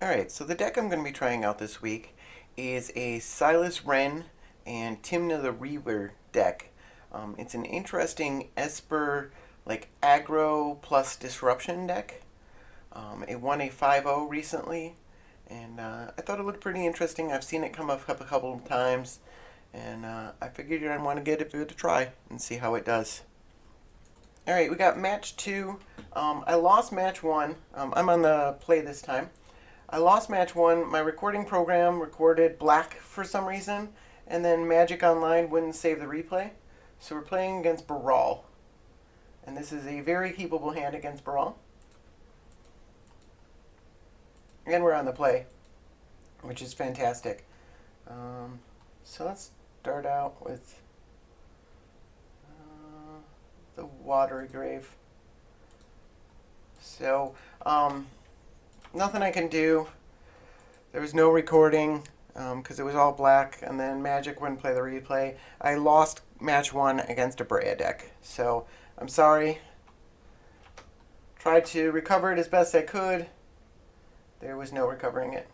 Alright, so the deck I'm going to be trying out this week is a Silas Renn and Tymna the Reaver deck. It's an interesting Esper, like aggro plus disruption deck. It won a 5-0 recently, and I thought it looked pretty interesting. I've seen it come up a couple of times, and I figured I'd want to give it a try and see how it does. Alright, we got match 2. I lost match 1. I'm on the play this time. I lost match 1. My recording program recorded black for some reason, and then Magic Online wouldn't save the replay. So we're playing against Breya. And this is a very keepable hand against Breya. And we're on the play, which is fantastic. So let's start out with the Watery Grave. So, nothing I can do. There was no recording because it was all black, and then Magic wouldn't play the replay. I lost match 1 against a Breya deck, so I'm sorry. Tried to recover it as best I could. There was no recovering it.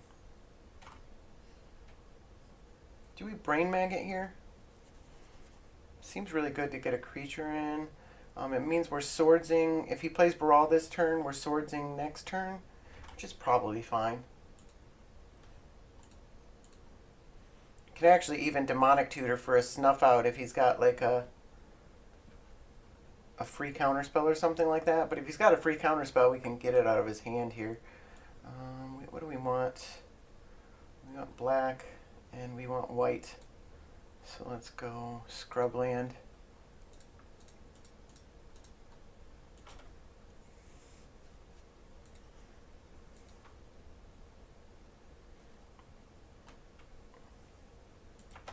Do we Brain Maggot here? Seems really good to get a creature in. It means we're swordsing. If he plays Breya this turn, we're swordsing next turn, which is probably fine. Can actually even Demonic Tutor for a snuff out if he's got like a free counterspell or something like that. But if he's got a free counterspell, we can get it out of his hand here. What do we want? We want black and we want white. So let's go Scrubland.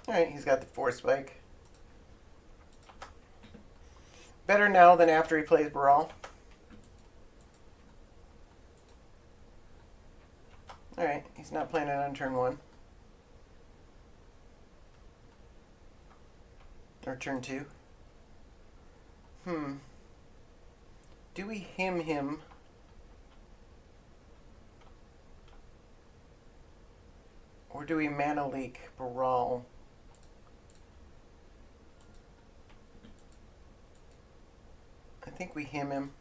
Alright, he's got the Force Spike. Better now than after he plays Breya. Alright, he's not playing it on turn 1. Or turn 2. Do we him? Or do we Mana Leak Breya? I think we him.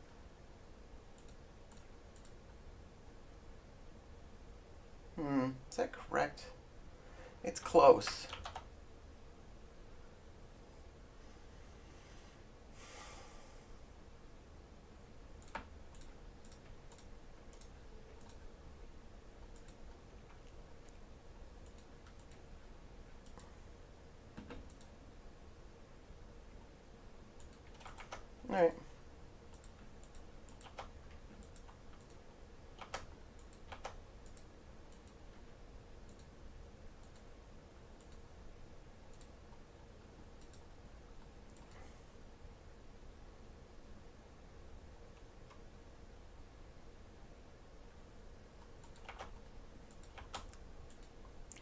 Is that correct? It's close. All right.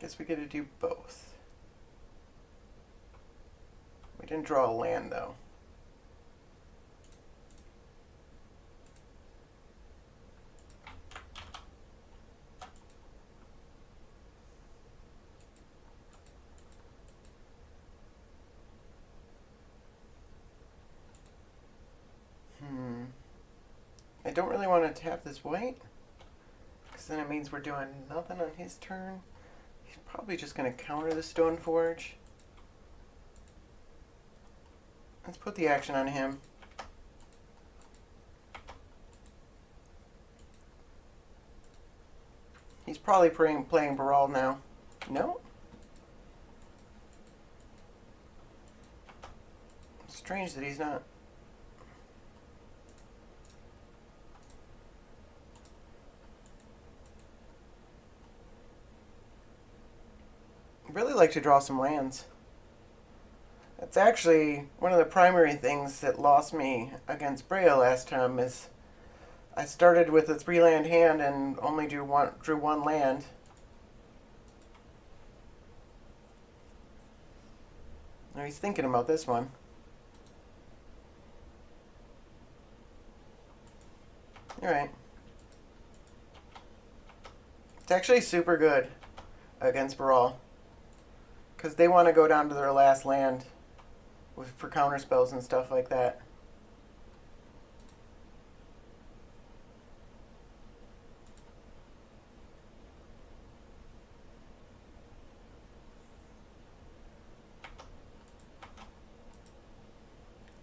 Guess we get to do both. We didn't draw a land though. I don't really want to tap this white, because then it means we're doing nothing on his turn. He's probably just going to counter the Stoneforge. Let's put the action on him. He's probably playing Breya now. No? Strange that he's not. Really like to draw some lands. That's actually one of the primary things that lost me against Breya last time. Is I started with a 3-land hand and only drew one land. Now he's thinking about this one. Alright. It's actually super good against Brawl. Because they want to go down to their last land for counter spells and stuff like that.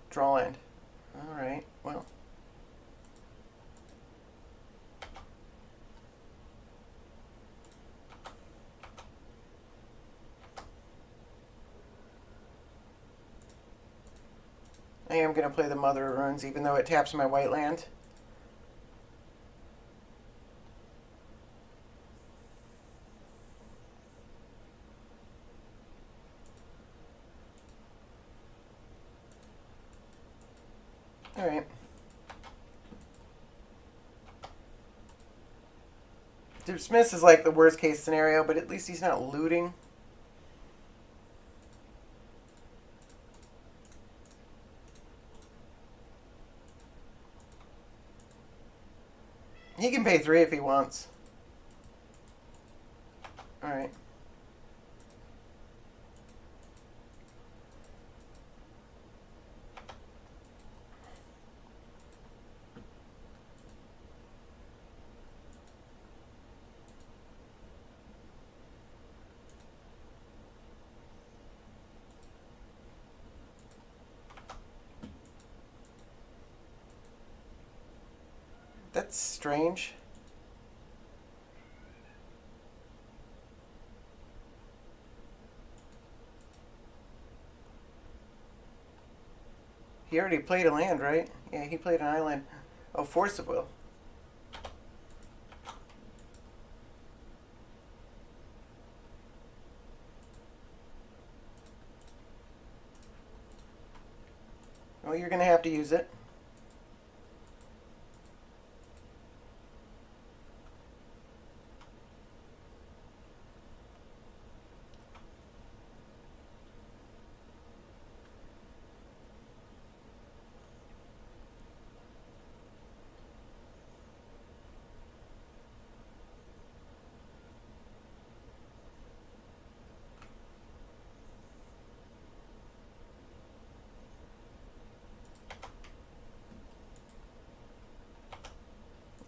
Draw land. Alright, well. I am going to play the Mother of Runes, even though it taps my white land. Alright. Dismiss is like the worst case scenario, but at least he's not looting. He can pay 3 if he wants. Alright. That's strange. He already played a land, right? Yeah, he played an island. Oh, Force of Will. Well, you're going to have to use it.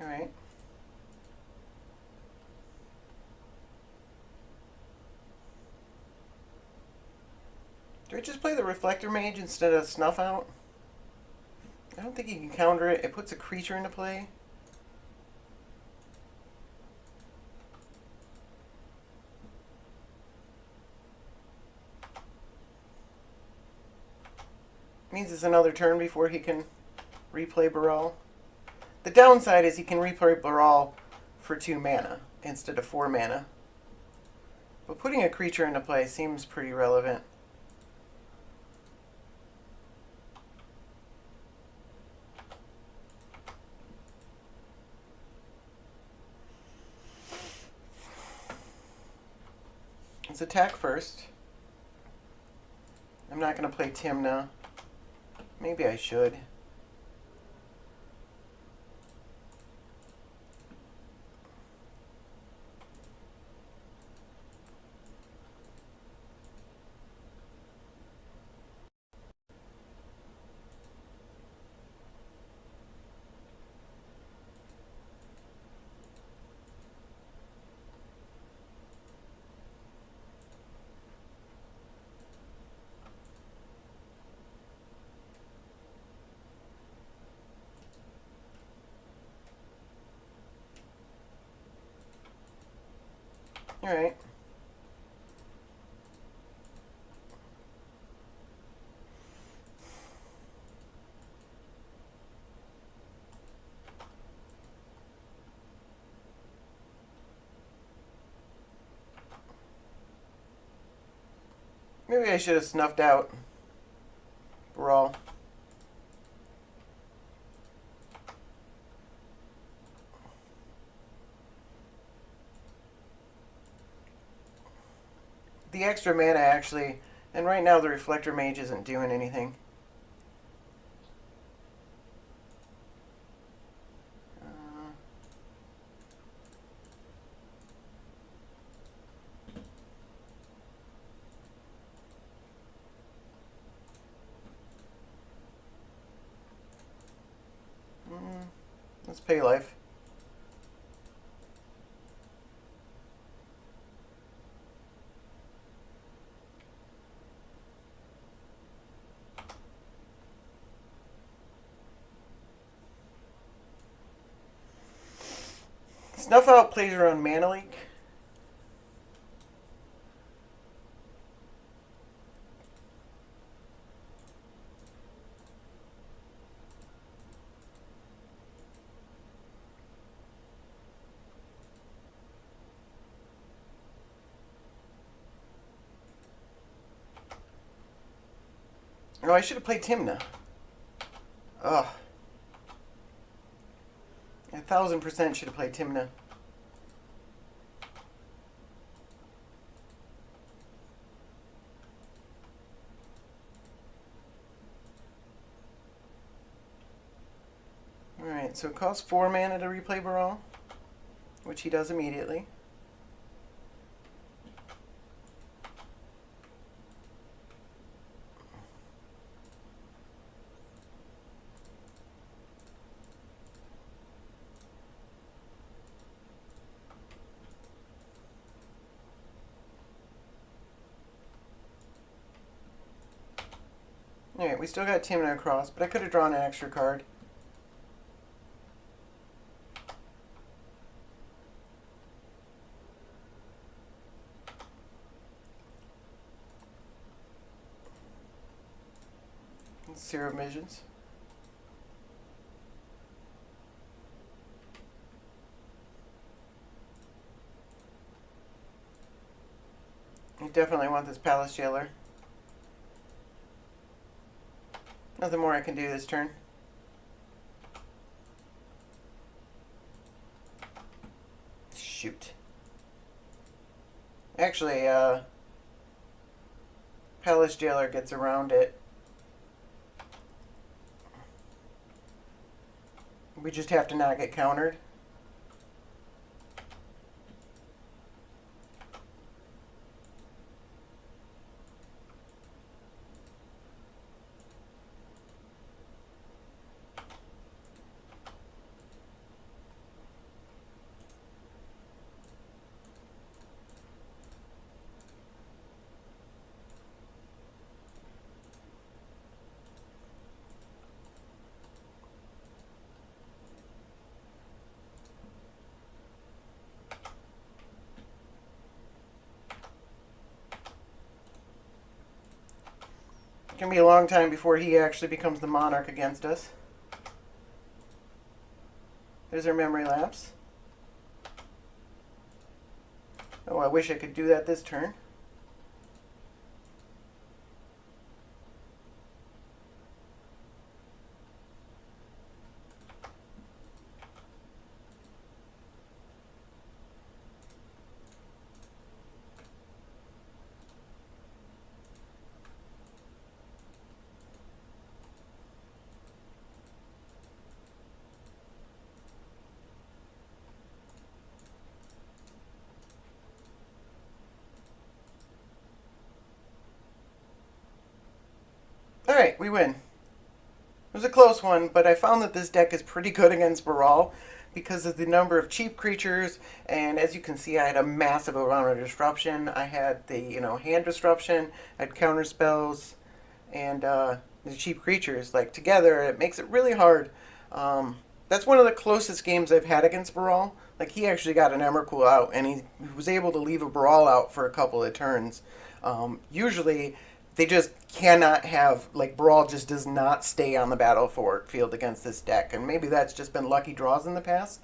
Alright. Do I just play the Reflector Mage instead of Snuff Out? I don't think you can counter it. It puts a creature into play. Means it's another turn before he can replay Baral. The downside is he can replay Baral for 2 mana instead of 4 mana. But putting a creature into play seems pretty relevant. Let's attack first. I'm not going to play Tymna. Maybe I should. Alright. Maybe I should have snuffed out Brawl. The extra mana actually, and right now the Reflector Mage isn't doing anything. Let's pay life. Snuff Out plays around Mana Leak. No, I should have played Tymna. Ugh. 1,000% should have played Tymna. Alright, so it costs 4 mana to replay Baral, which he does immediately. Alright, we still got Tymna across, but I could have drawn an extra card. Zero Visions. I definitely want this Palace Jailer. Nothing more I can do this turn. Shoot. Actually, Palace Jailer gets around it. We just have to not get countered. It's going to be a long time before he actually becomes the monarch against us. There's our memory lapse. Oh, I wish I could do that this turn. Alright, we win. It was a close one, but I found that this deck is pretty good against Baral because of the number of cheap creatures, and as you can see, I had a massive amount of disruption. I had the, hand disruption, I had counter spells, and the cheap creatures. Like, together, it makes it really hard. That's one of the closest games I've had against Baral. Like, he actually got an Emrakul out, and he was able to leave a Baral out for a couple of turns. Usually, they just cannot have, like, Brawl just does not stay on the battlefield against this deck. And maybe that's just been lucky draws in the past.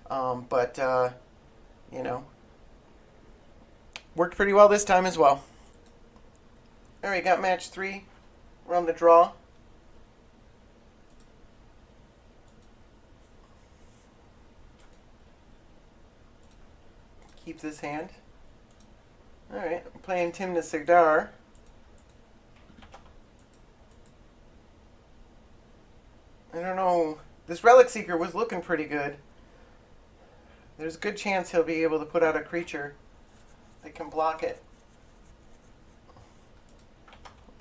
But worked pretty well this time as well. Alright, got match 3. We're on the draw. Keep this hand. Alright, I'm playing Tymna Sigdar. I don't know. This Relic Seeker was looking pretty good. There's a good chance he'll be able to put out a creature that can block it.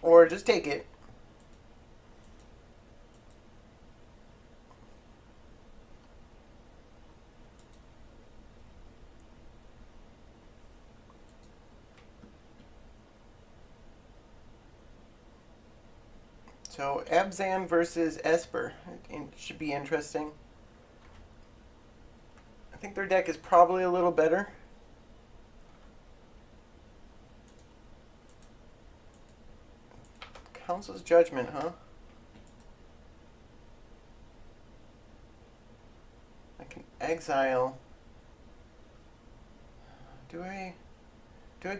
Or just take it. So Abzan versus Esper. It should be interesting. I think their deck is probably a little better. Council's Judgment, huh? I can exile. Do I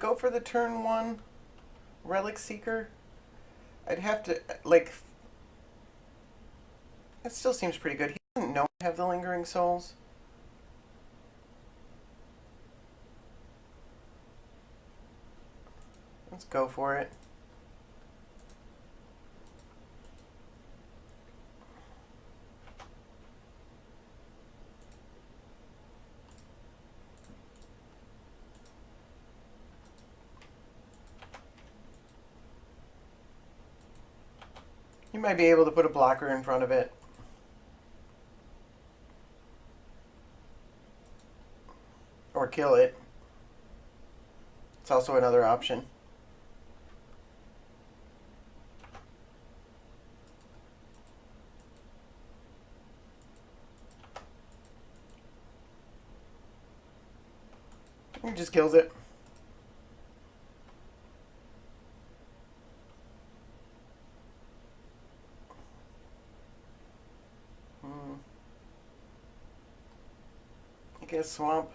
go for the turn one Relic Seeker? I'd have to, like, it still seems pretty good. He doesn't know I have the Lingering Souls. Let's go for it. You might be able to put a blocker in front of it. Or kill it. It's also another option. He just kills it. I guess swamp.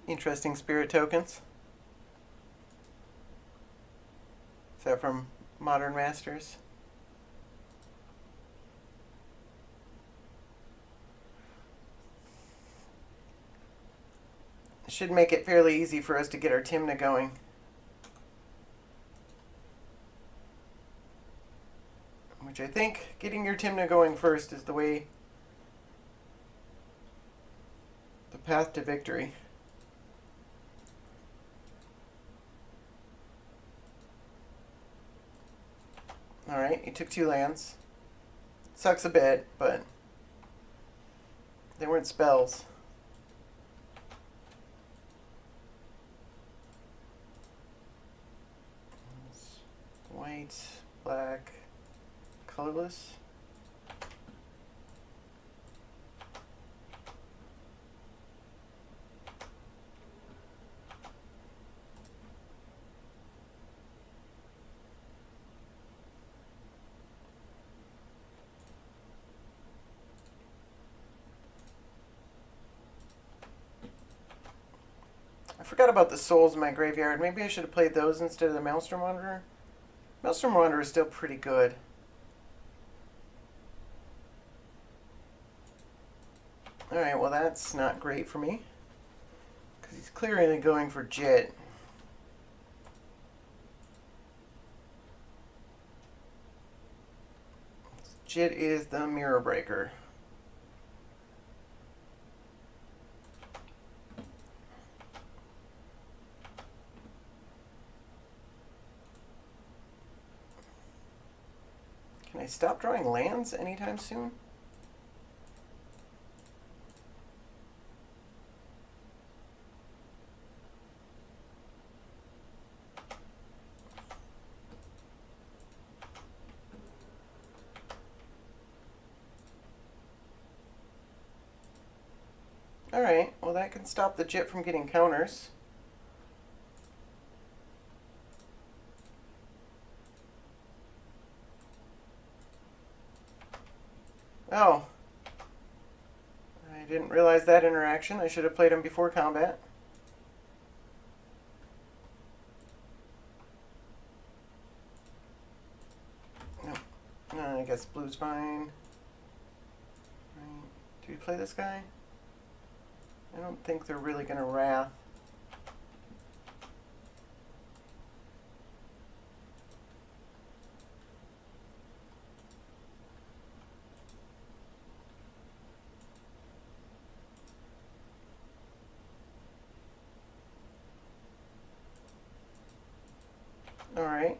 Interesting spirit tokens. Is that from Modern Masters? It should make it fairly easy for us to get our Tymna going. Which I think getting your Tymna going first is the way, the path to victory. Alright, he took 2 lands. Sucks a bit, but they weren't spells. White, black, colorless. I forgot about the souls in my graveyard. Maybe I should have played those instead of the Maelstrom Wanderer. Maelstrom Wanderer is still pretty good. Alright, well that's not great for me. Because he's clearly going for Jet. Jet is the Mirror Breaker. Can I stop drawing lands anytime soon? Alright, well that can stop the Jet from getting counters. Oh. I didn't realize that interaction. I should have played him before combat. No. No, I guess blue's fine. Right. Do we play this guy? I don't think they're really going to Wrath. All right.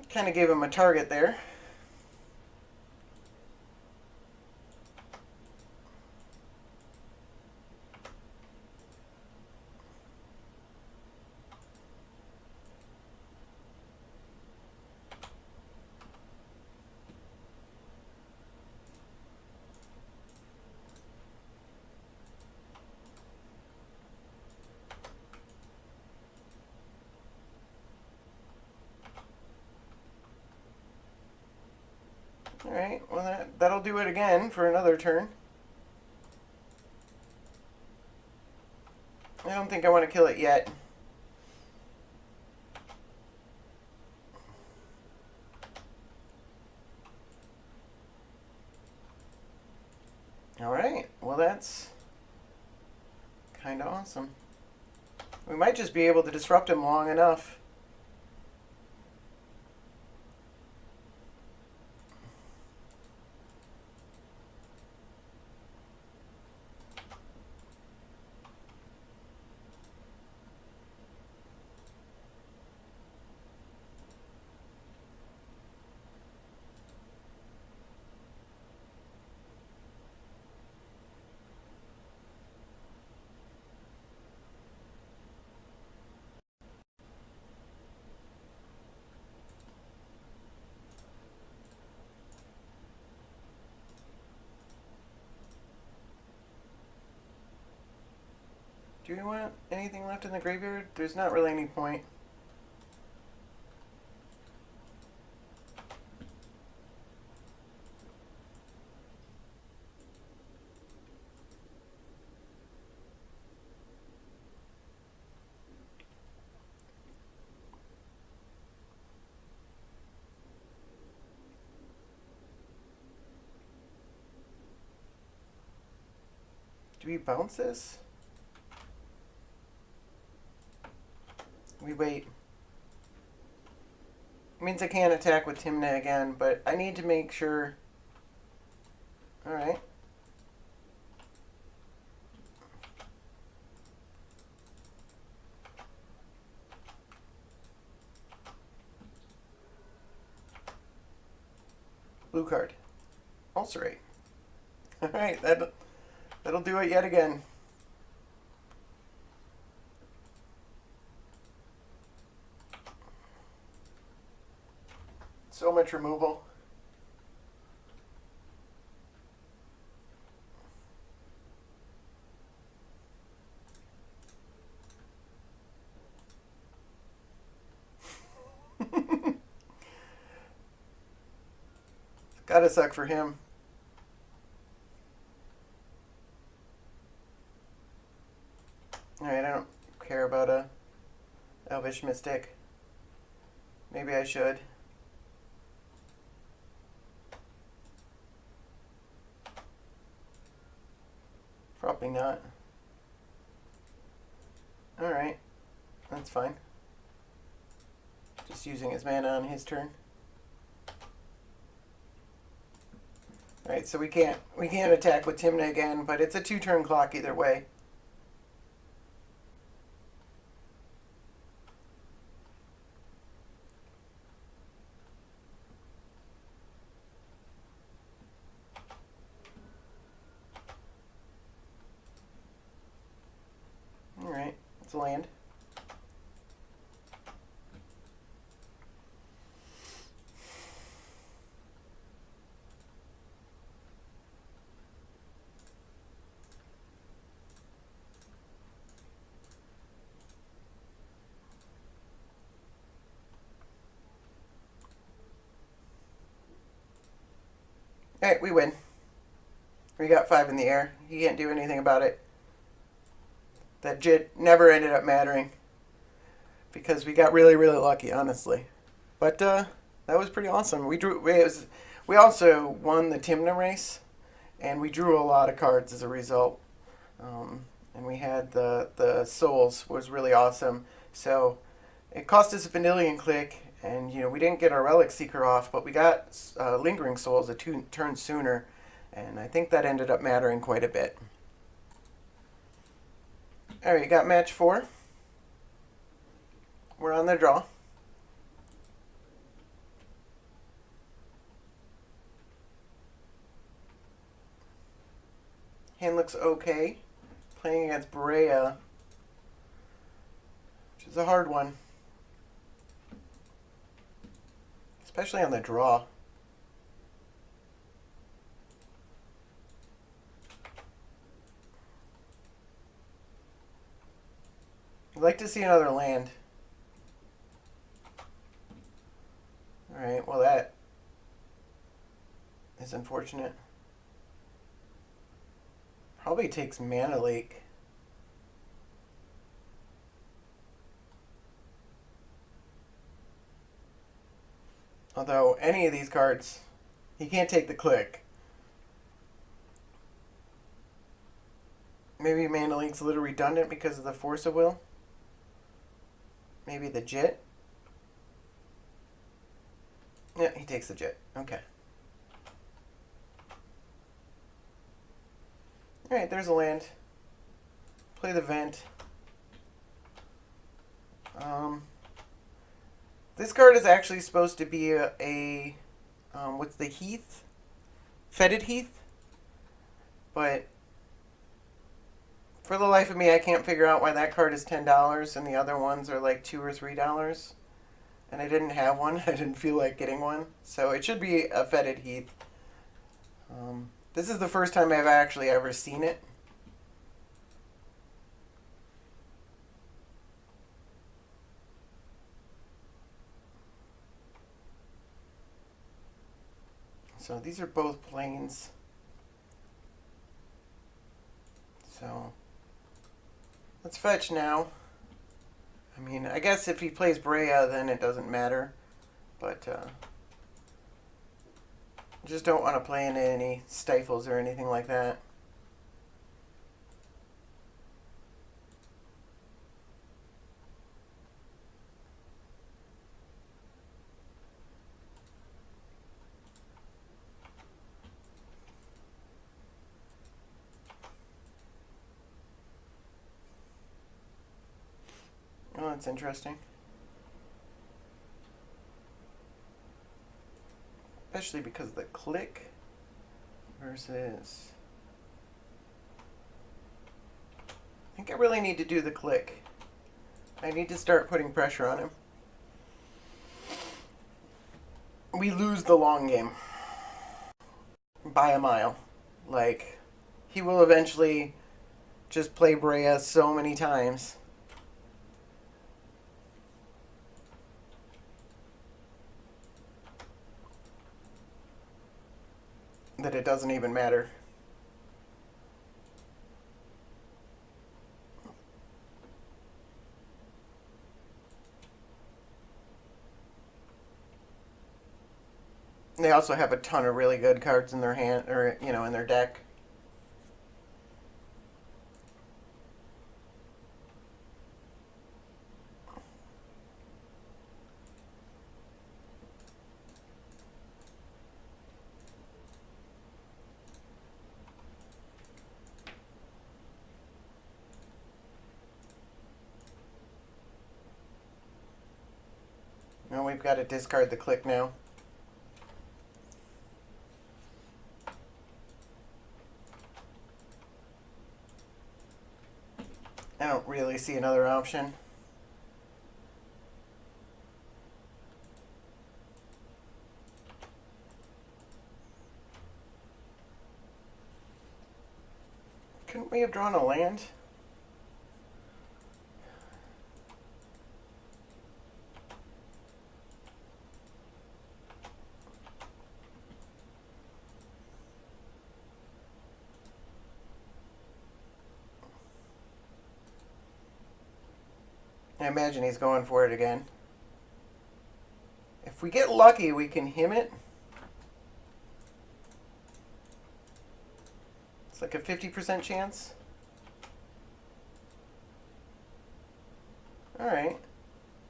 Kind of gave him a target there. All right. Well, that'll do it again for another turn. I don't think I want to kill it yet. All right. Well, that's kind of awesome. We might just be able to disrupt him long enough. Do we want anything left in the graveyard? There's not really any point. Do we bounce this? We wait. It means I can't attack with Tymna again, but I need to make sure. Alright. Blue card. Ulcerate. Alright, that'll do it yet again. So much removal. Gotta suck for him. Alright, I don't care about a Elvish Mystic. Maybe I should. Probably not. Alright, that's fine. Just using his mana on his turn. Alright, so we can't attack with Tymna again, but it's a 2-turn clock either way. Alright, it's a land. Alright, we win. We got 5 in the air. He can't do anything about it. That JIT never ended up mattering because we got really, really lucky, honestly. But that was pretty awesome. We also won the Tymna race, and we drew a lot of cards as a result. And we had the souls was really awesome. So it cost us a Vanillion click, and we didn't get our Relic Seeker off, but we got Lingering Souls a turn sooner, and I think that ended up mattering quite a bit. Alright, got match 4. We're on the draw. Hand looks okay. Playing against Breya, which is a hard one. Especially on the draw. I'd like to see another land. Alright, well that is unfortunate. Probably takes Mana Lake. Although, any of these cards, he can't take the click. Maybe Mana Lake's a little redundant because of the Force of Will. Maybe the Jit. Yeah, he takes the Jit. Okay. Alright, there's a land. Play the Vent. This card is actually supposed to be a what's the Heath? Fetid Heath? But for the life of me, I can't figure out why that card is $10 and the other ones are like $2 or $3. And I didn't have one. I didn't feel like getting one. So it should be a Fetid Heath. This is the first time I've actually ever seen it. So these are both planes. So let's fetch now. I mean, I guess if he plays Breya, then it doesn't matter. But just don't want to play into any stifles or anything like that. Oh, that's interesting. Especially because of the click versus... I think I really need to do the click. I need to start putting pressure on him. We lose the long game. By a mile. Like, he will eventually just play Breya so many times that it doesn't even matter. They also have a ton of really good cards in their hand, or in their deck. And we've got to discard the click now. I don't really see another option. Couldn't we have drawn a land? I imagine he's going for it again. If we get lucky, we can him it. It's like a 50% chance. Alright.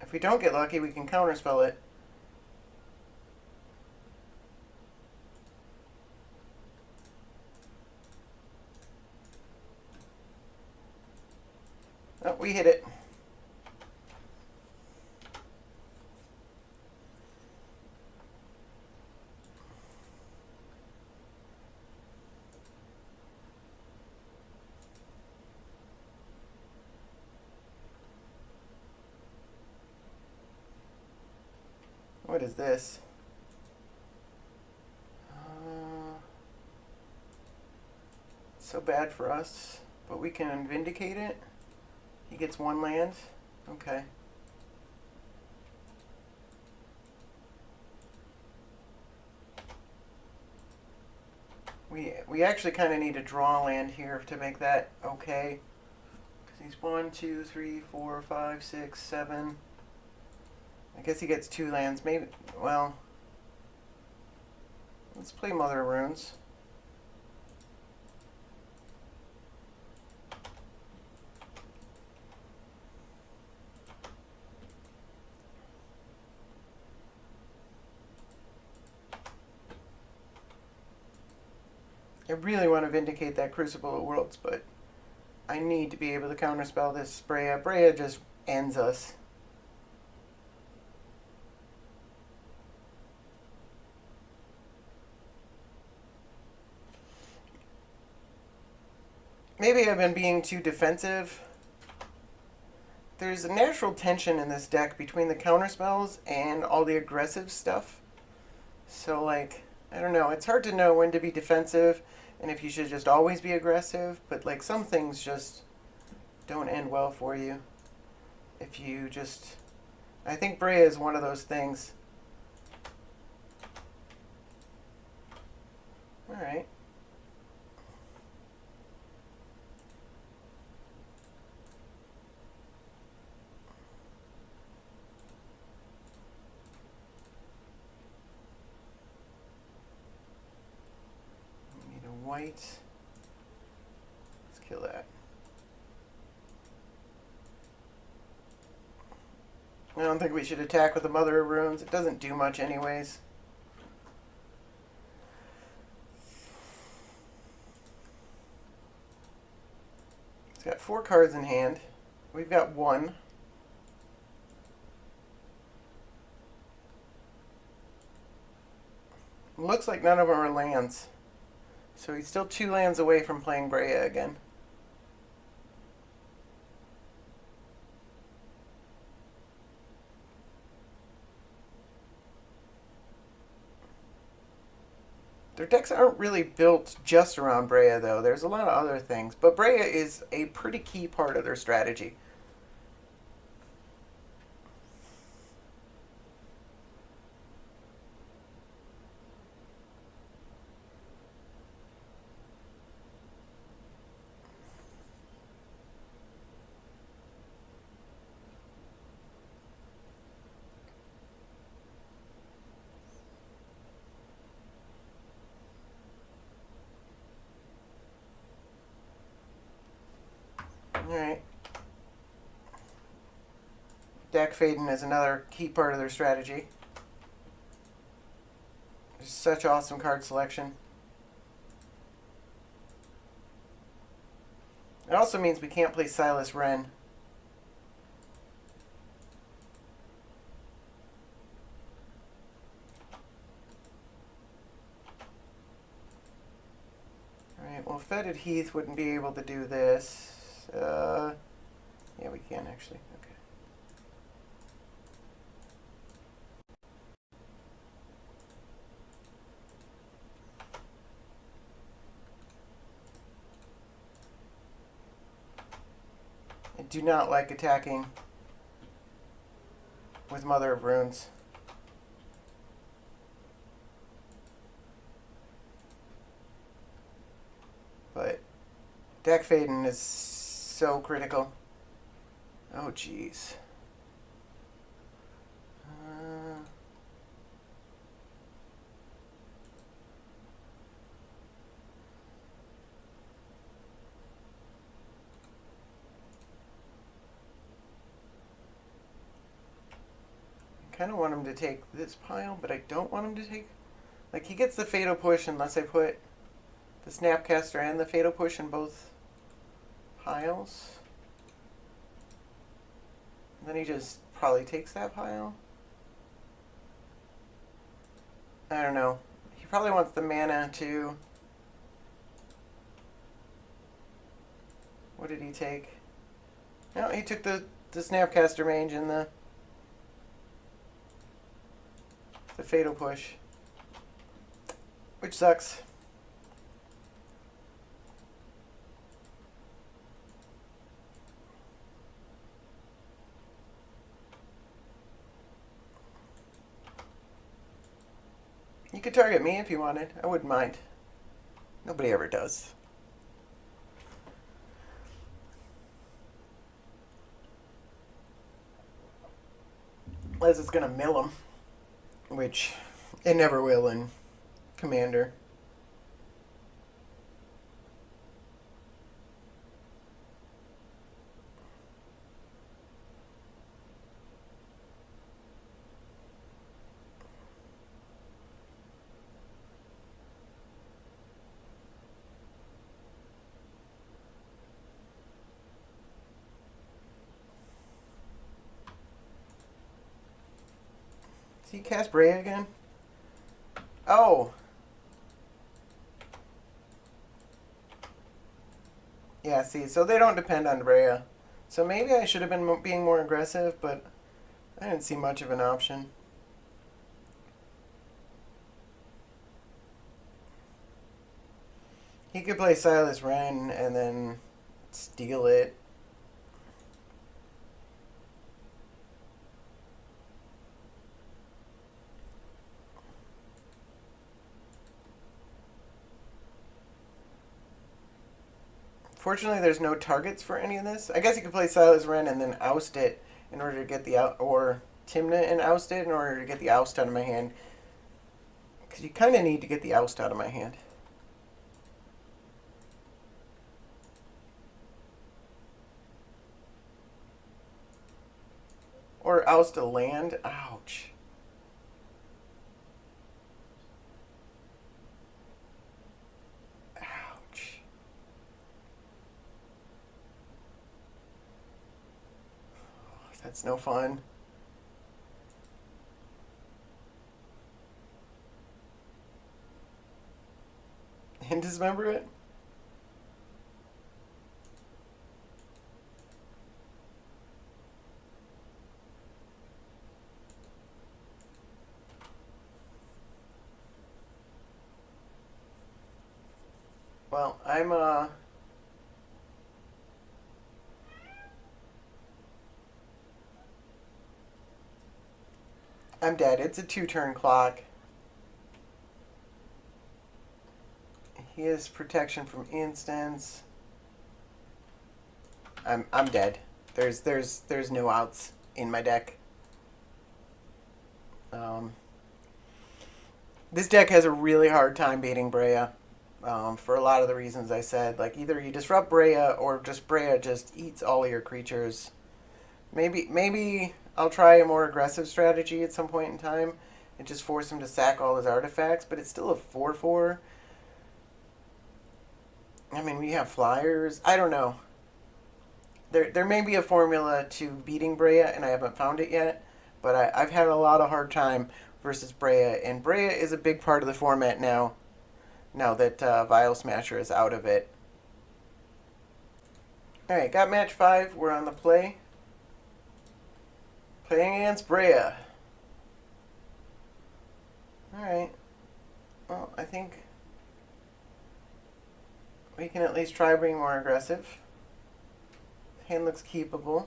If we don't get lucky, we can counterspell it. What is this? So bad for us, but we can vindicate it. He gets one land. Okay. We actually kind of need a draw land here to make that okay. Because he's 1, 2, 3, 4, 5, 6, 7. I guess he gets 2 lands. Maybe, well, let's play Mother of Runes. I really want to vindicate that Crucible of Worlds, but I need to be able to counterspell this Breya. Breya just ends us. Maybe I've been being too defensive. There's a natural tension in this deck between the counterspells and all the aggressive stuff. So, like, I don't know. It's hard to know when to be defensive and if you should just always be aggressive. But, like, some things just don't end well for you. If you just... I think Breya is one of those things. Alright. White. Let's kill that. I don't think we should attack with the Mother of Runes. It doesn't do much anyways. It's got 4 cards in hand. We've got 1. Looks like none of them are lands. So he's still 2 lands away from playing Breya again. Their decks aren't really built just around Breya, though. There's a lot of other things. But Breya is a pretty key part of their strategy. Alright. Deck fading is another key part of their strategy. There's such awesome card selection. It also means we can't play Silas Renn. Alright, well, Fetid Heath wouldn't be able to do this. Yeah, we can actually. Okay. I do not like attacking with Mother of Runes. But deck fading is so critical. Oh, jeez. I kind of want him to take this pile, but I don't want him to take... Like, he gets the Fatal Push unless I put the Snapcaster and the Fatal Push in both piles. And then he just probably takes that pile. I don't know. He probably wants the mana too. What did he take? No, he took the Snapcaster Mage and the... The fatal push. Which sucks. You could target me if you wanted. I wouldn't mind. Nobody ever does. Unless it's gonna mill him. Which it never will in Commander. Does he cast Breya again? Oh! Yeah, see, so they don't depend on Breya. So maybe I should have been being more aggressive, but I didn't see much of an option. He could play Silas Renn and then steal it. Fortunately, there's no targets for any of this. I guess you could play Silas Renn and then oust it in order to get the out, or Tymna and oust it in order to get the oust out of my hand. Because you kind of need to get the oust out of my hand. Or oust a land. Ouch. Ouch. That's no fun. And dismember it? Well, I'm dead. It's a 2-turn clock. He has protection from instants. I'm dead. There's no outs in my deck. This deck has a really hard time beating Breya. For a lot of the reasons I said. Like, either you disrupt Breya or just Breya just eats all your creatures. Maybe I'll try a more aggressive strategy at some point in time and just force him to sack all his artifacts, but it's still a 4/4. I mean, we have flyers. I don't know. There may be a formula to beating Breya, and I haven't found it yet, but I've had a lot of hard time versus Breya, and Breya is a big part of the format now that Vial Smasher is out of it. Alright, got match 5. We're on the play. Playing against Breya. Alright. Well, I think we can at least try being more aggressive. Hand looks keepable.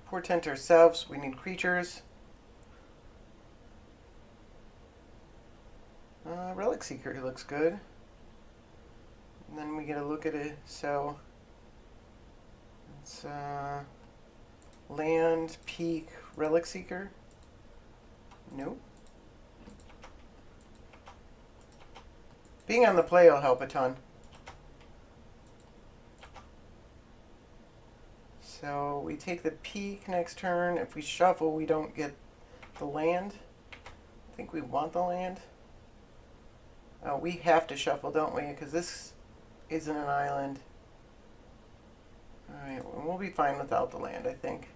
Portent ourselves. We need creatures. Relic Seeker looks good. And then we get a look at it. So it's land, peak, Relic Seeker. Nope. Being on the play will help a ton. So we take the peak next turn. If we shuffle, we don't get the land. I think we want the land. We have to shuffle, don't we? Because this isn't an island. Alright, we'll be fine without the land, I think.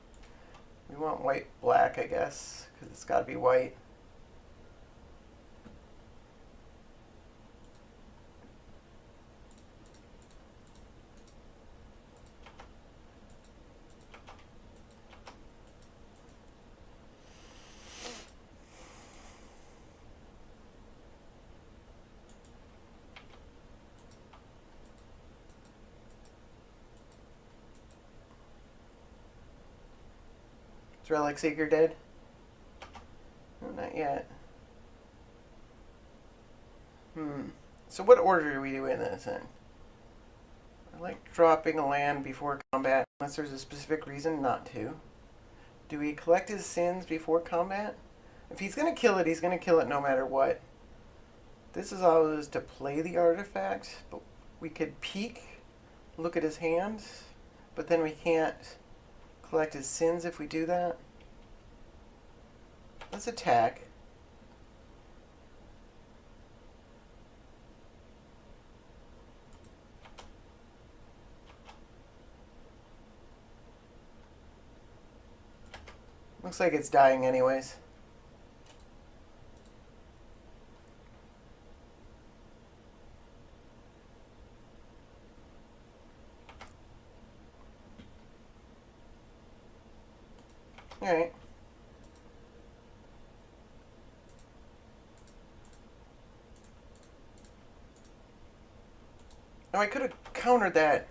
We want white-black, I guess, because it's got to be white. Relic Seeker dead? No, not yet. So what order do we do in this in? I like dropping a land before combat, unless there's a specific reason not to. Do we collect his sins before combat? If he's going to kill it, he's going to kill it no matter what. This is always to play the artifact, but we could peek, look at his hand, but then we can't collect his sins if we do that. Let's attack. Looks like it's dying anyways. Alright. Oh, I could have countered that.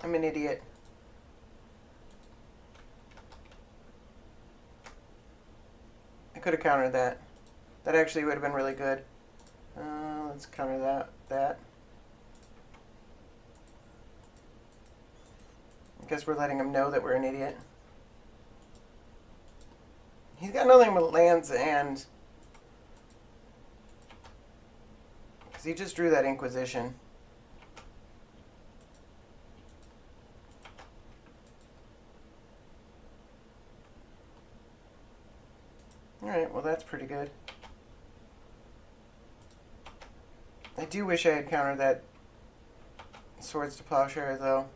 I'm an idiot. I could have countered that. That actually would have been really good. Let's counter that. I guess we're letting him know that we're an idiot. He's got nothing but lands and... because he just drew that Inquisition. Alright, well that's pretty good. I do wish I had countered that Swords to Plowshare though.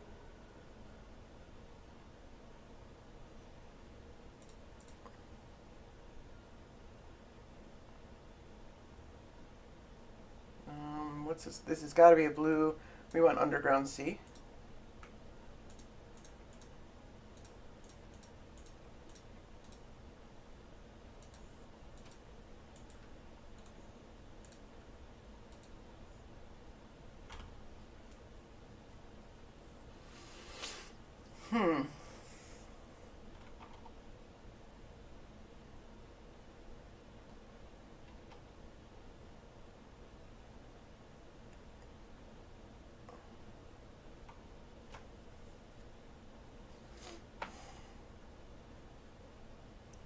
What's this? This has got to be a blue. We want Underground Sea.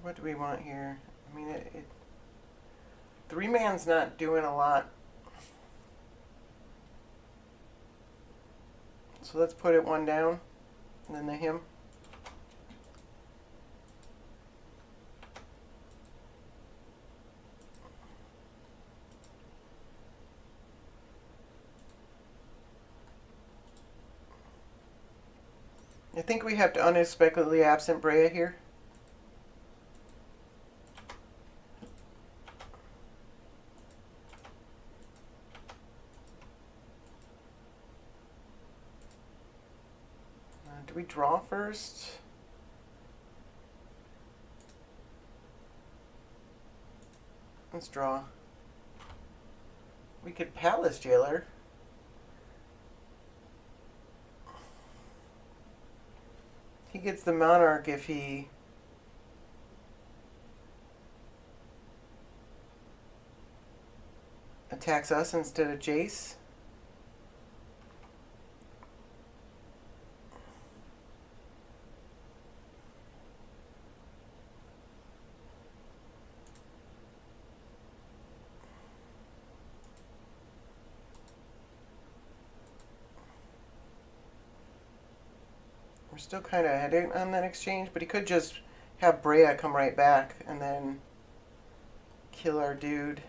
What do we want here? I mean, three man's not doing a lot. So let's put it one down, and then the him. I think we have to unexpectedly absent Breya here. Do we draw first? Let's draw. We could Palace Jailer. He gets the Monarch if he attacks us instead of Jace. We're still kind of ahead on that exchange, but he could just have Breya come right back and then kill our dude.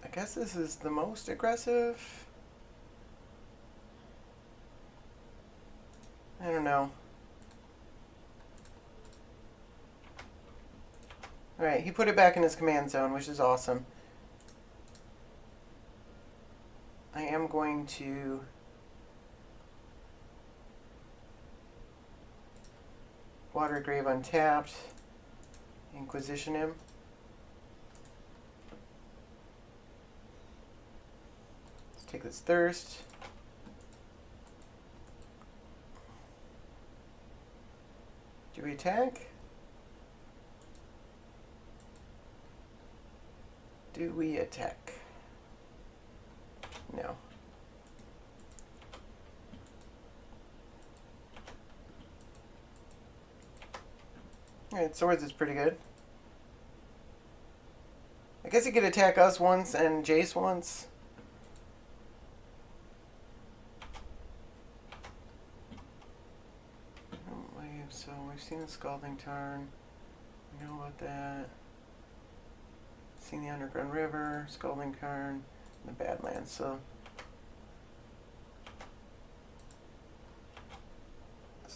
I guess this is the most aggressive. I don't know. Alright, he put it back in his command zone, which is awesome. going to Water Grave untapped, Inquisition him. Let's take this Thirst. Do we attack? Do we attack? No. Alright, Swords is pretty good. I guess he could attack us once and Jace once. So we've seen the Scalding Tarn. We know about that. Seen the Underground River, Scalding Tarn, and the Badlands. So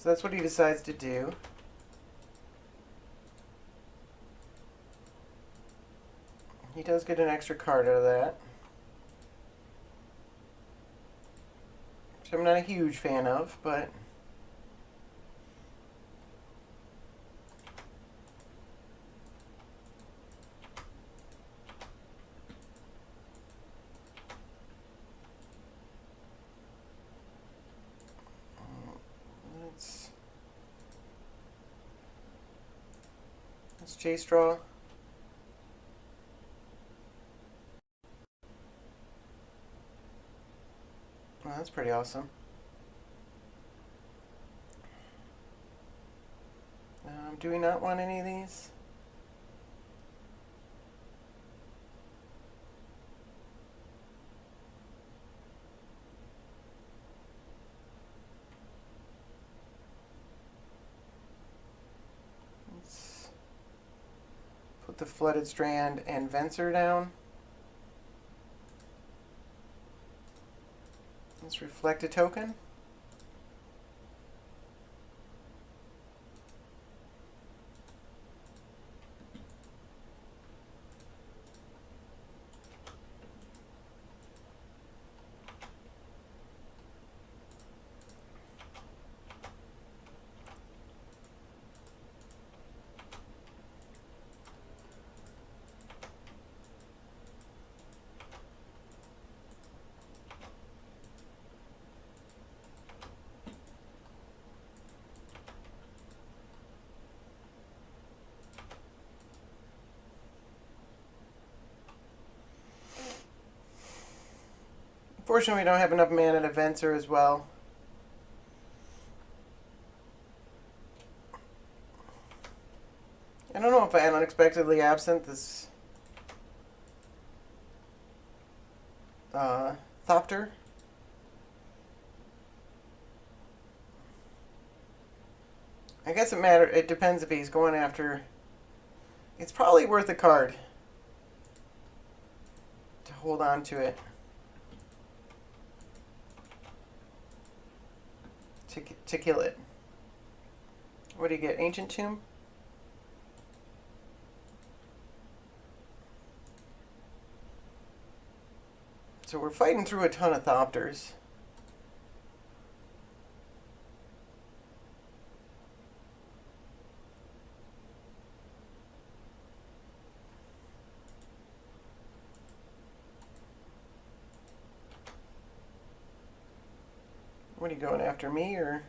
that's what he decides to do. He does get an extra card out of that, which I'm not a huge fan of, but let's chase draw. Well, that's pretty awesome. Do we not want any of these? Let's put the Flooded Strand and Venser down. Let's reflect a token. Unfortunately, we don't have enough mana to Venser as well. I don't know if I had unexpectedly absent this Thopter. I guess it depends if he's going after. It's probably worth a card to hold on to it. To kill it. What do you get? Ancient Tomb? So we're fighting through a ton of Thopters. What are you going after, me or?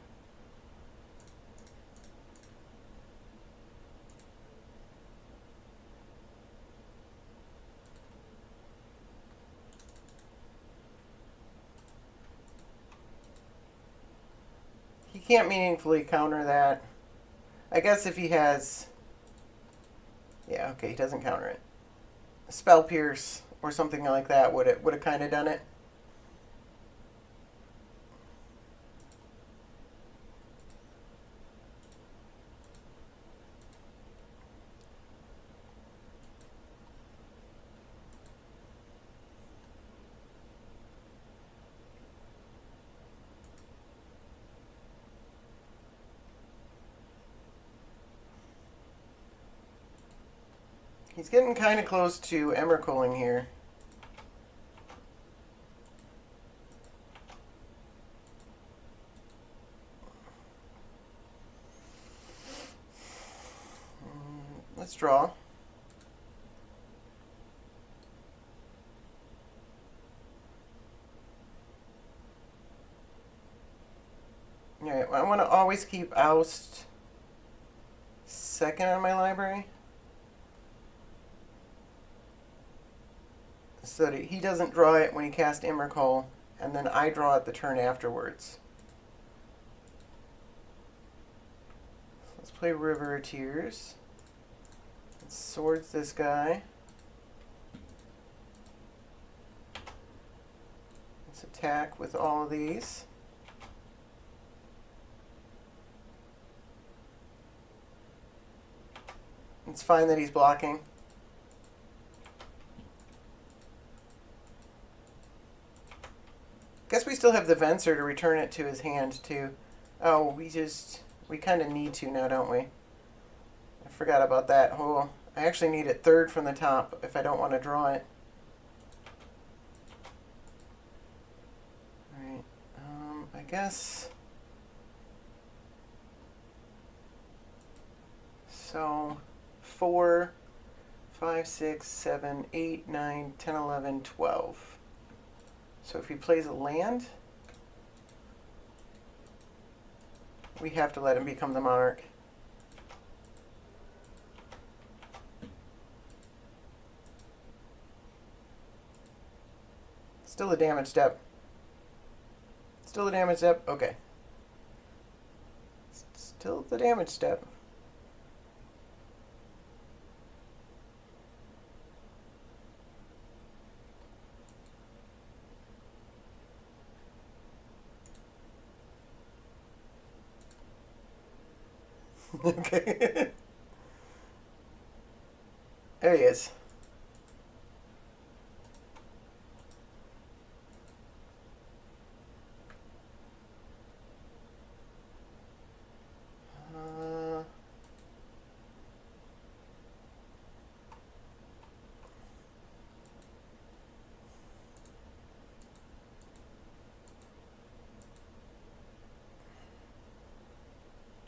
He can't meaningfully counter that. I guess if he has... Yeah, okay, he doesn't counter it. Spell Pierce or something like that would have kind of done it. He's getting kind of close to Emmercoling here. Let's draw. Alright, well, I want to always keep Oust second on my library, so that he doesn't draw it when he casts Immercoal, and then I draw it the turn afterwards. So let's play River of Tears. Let's swords this guy. Let's attack with all of these. It's fine that he's blocking. Guess we still have the Venser to return it to his hand, too. Oh, we kind of need to now, don't we? I forgot about that. Oh, I actually need it third from the top if I don't want to draw it. Alright, I guess... So, 4, 5, 6, 7, 8, 9, 10, 11, 12. So if he plays a land, we have to let him become the monarch. Still a damage step. Still a damage step? Okay. Still the damage step. Okay. There he is.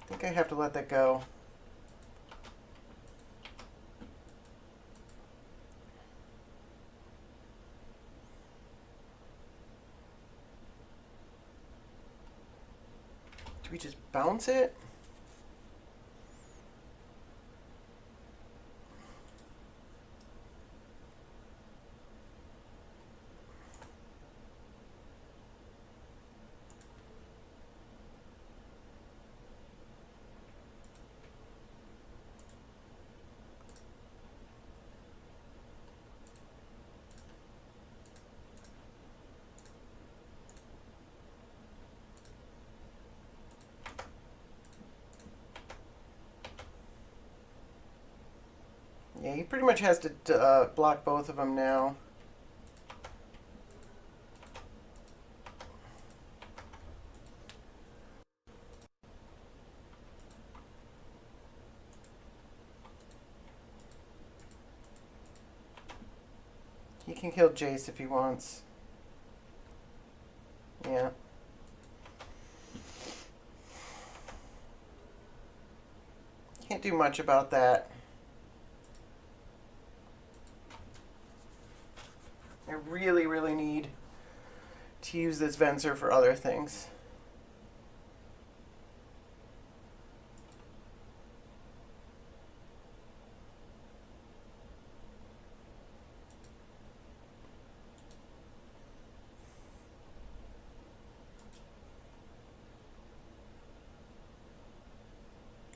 I think I have to let that go. Do we just bounce it? Yeah, he pretty much has to block both of them now. He can kill Jace if he wants. Yeah. Can't do much about that. I really, really need to use this Venser for other things.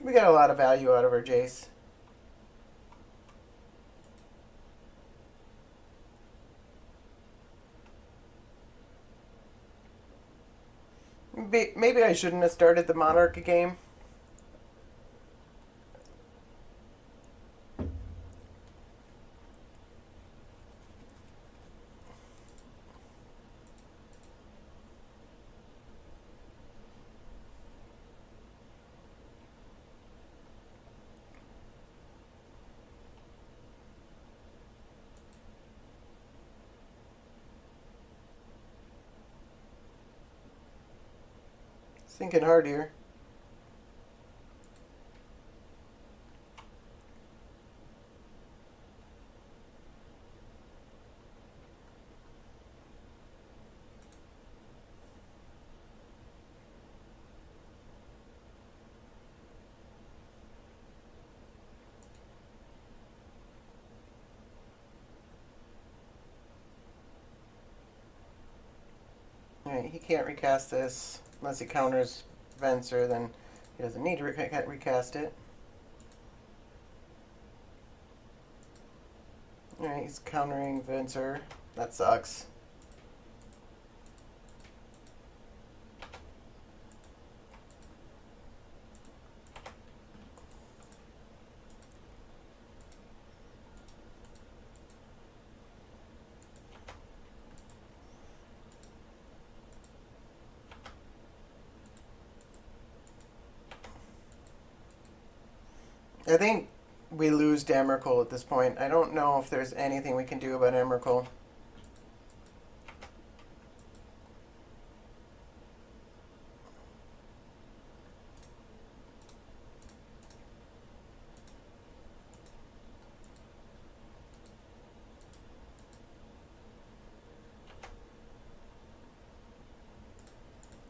We got a lot of value out of our Jace. Maybe I shouldn't have started the Monarch game. Thinking hard here. he can't recast this unless he counters Venser, then he doesn't need to recast it. Alright, he's countering Venser. That sucks. I think we lose to Emrakul at this point. I don't know if there's anything we can do about Emrakul.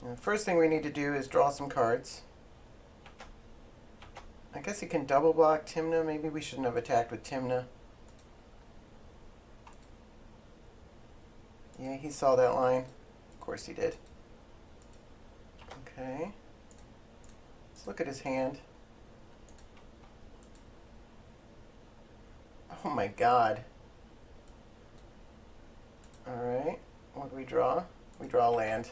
The first thing we need to do is draw some cards. I guess he can double block Tymna. Maybe we shouldn't have attacked with Tymna. Yeah, he saw that line. Of course he did. Okay. Let's look at his hand. Oh my god. Alright. What do we draw? We draw land.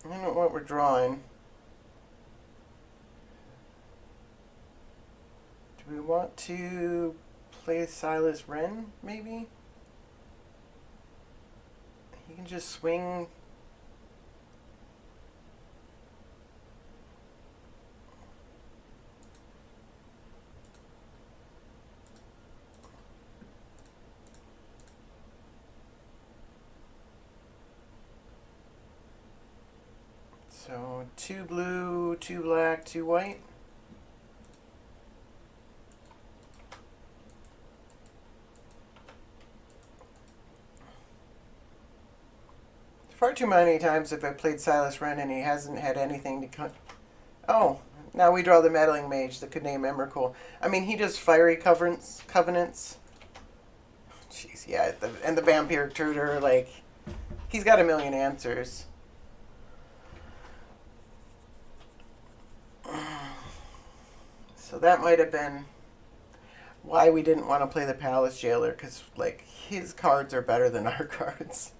I don't know what we're drawing. Do we want to play Silas Renn, maybe? He can just swing. So 2 blue, 2 black, 2 white. Far too many times have I played Silas Renn and he hasn't had anything to cut. Oh, now we draw the Meddling Mage that could name Emrakul. I mean, he does Fiery Covenants. Jeez, yeah, and the Vampire Tutor, like, he's got a million answers. So that might have been why we didn't want to play the Palace Jailer, because, like, his cards are better than our cards.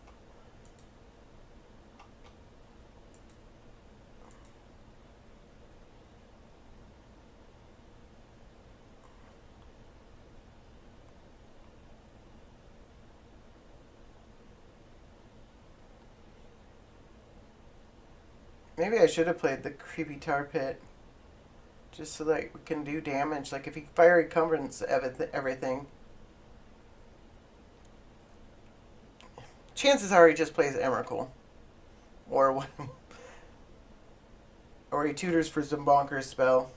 Maybe I should have played the Creepy Tar Pit. Just so that we can do damage. Like, if he Fiery Covenants everything. Chances are he just plays Emrakul. Or or he tutors for some bonkers spell.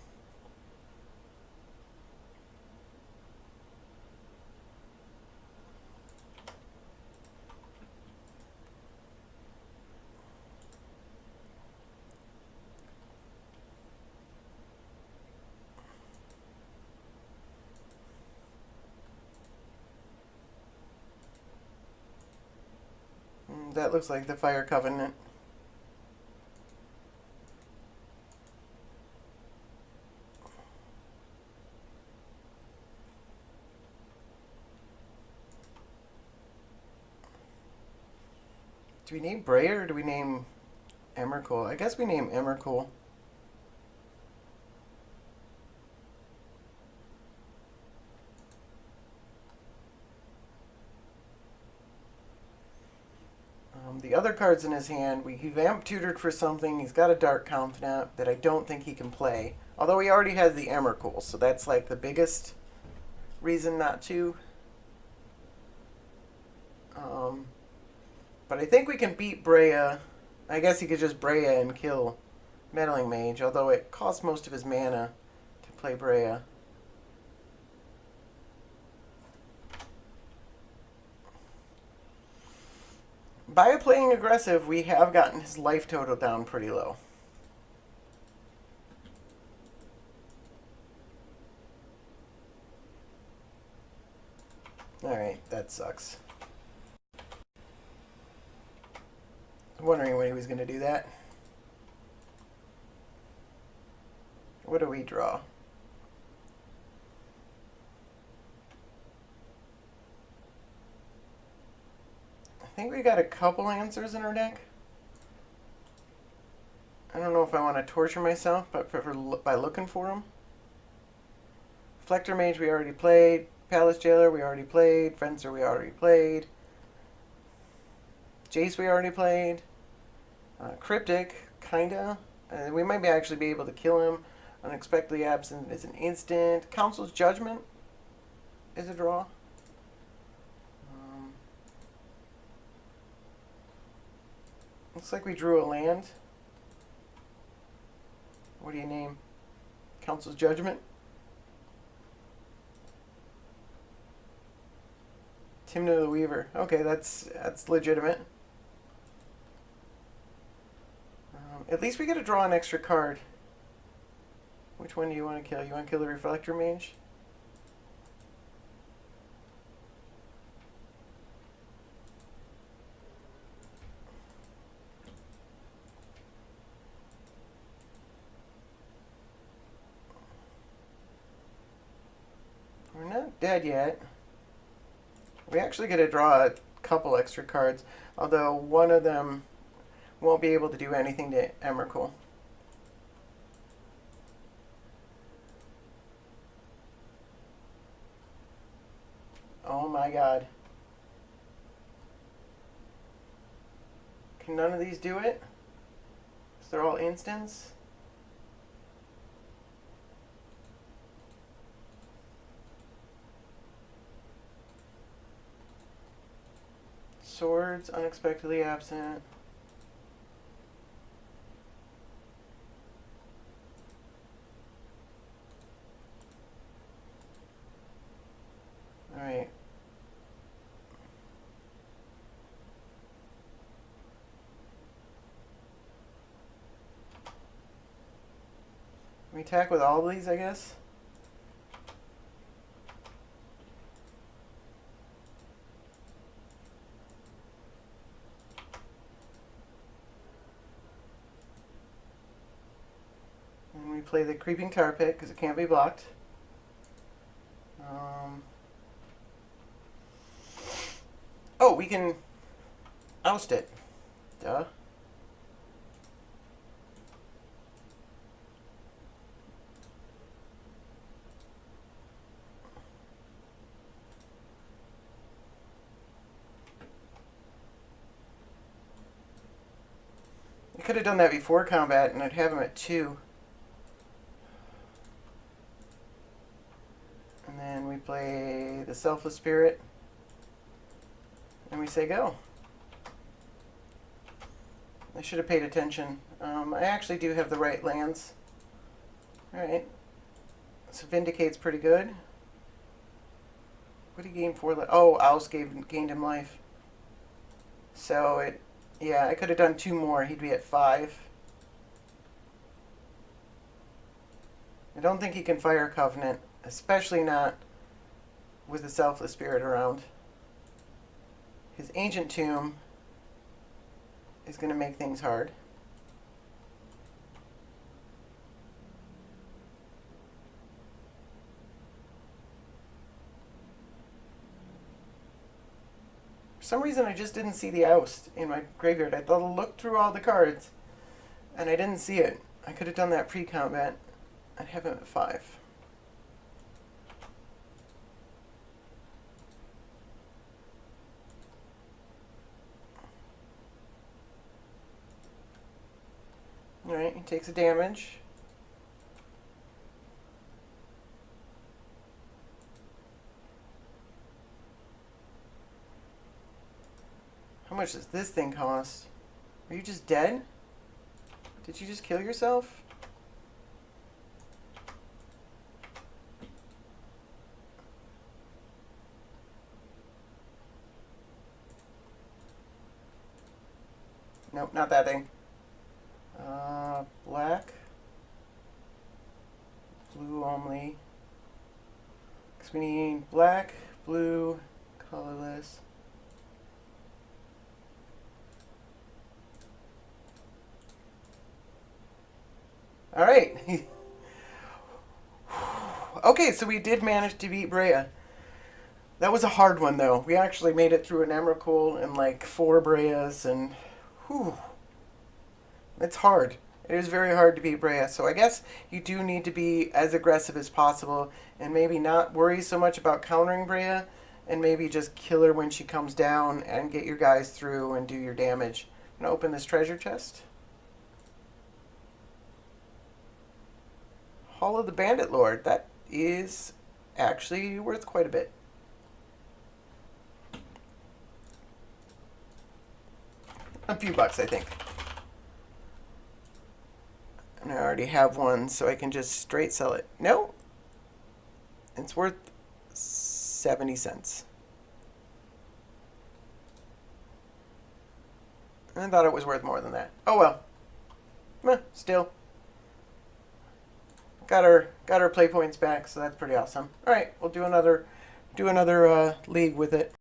That looks like the Fire Covenant. Do we name Breya or do we name Emrakul? I guess we name Emrakul. The other cards in his hand, he vamp tutored for something. He's got a Dark Confidant that I don't think he can play. Although he already has the Emrakul, so that's like the biggest reason not to. But I think we can beat Breya. I guess he could just Breya and kill Meddling Mage, although it costs most of his mana to play Breya. By playing aggressive, we have gotten his life total down pretty low. Alright, that sucks. I'm wondering when he was going to do that. What do we draw? I think we got a couple answers in our deck. I don't know if I want to torture myself, but by looking for them. Reflector Mage we already played. Palace Jailer we already played. Fencer we already played. Jace we already played. Cryptic, kinda. We might actually be able to kill him. Unexpectedly Absent is an instant. Council's Judgment is a draw. Looks like we drew a land. What do you name? Council's Judgment? Tymna the Weaver. Okay, that's legitimate. At least we get to draw an extra card. Which one do you want to kill? You want to kill the Reflector Mage? We're not dead yet. We actually get to draw a couple extra cards, although one of them won't be able to do anything to Emrakul. Oh my god. Can none of these do it? Because they're all instants? Swords, Unexpectedly Absent. Alright. We attack with all of these, I guess? And we play the Creeping Tar Pit because it can't be blocked. Oh, we can oust it. Duh. I could have done that before combat and I'd have him at 2. And then we play the Selfless Spirit. And we say go. I should have paid attention. I actually do have the right lands. Alright. So Vindicate's pretty good. What did he gain 4 life? Oh, Oust gained him life. So it... Yeah, I could have done 2 more. He'd be at 5. I don't think he can fire Covenant. Especially not with the Selfless Spirit around. His Ancient Tomb is going to make things hard. For some reason, I just didn't see the Oust in my graveyard. I thought I looked through all the cards, and I didn't see it. I could have done that pre-combat. I'd have him at 5. Alright, he takes a damage. How much does this thing cost? Are you just dead? Did you just kill yourself? Nope, not that thing. Black. Blue only. Because we need black, blue, colorless. Alright. Okay, so we did manage to beat Breya. That was a hard one, though. We actually made it through an Emrakul and like 4 Breyas, and whew. It's hard. It is very hard to beat Breya, so I guess you do need to be as aggressive as possible and maybe not worry so much about countering Breya and maybe just kill her when she comes down and get your guys through and do your damage. I'm going to open this treasure chest. Hall of the Bandit Lord. That is actually worth quite a bit. A few bucks, I think. And I already have one, so I can just straight sell it. No. It's worth 70 cents. I thought it was worth more than that. Oh well. Still. Got our play points back, so that's pretty awesome. Alright, we'll do another league with it.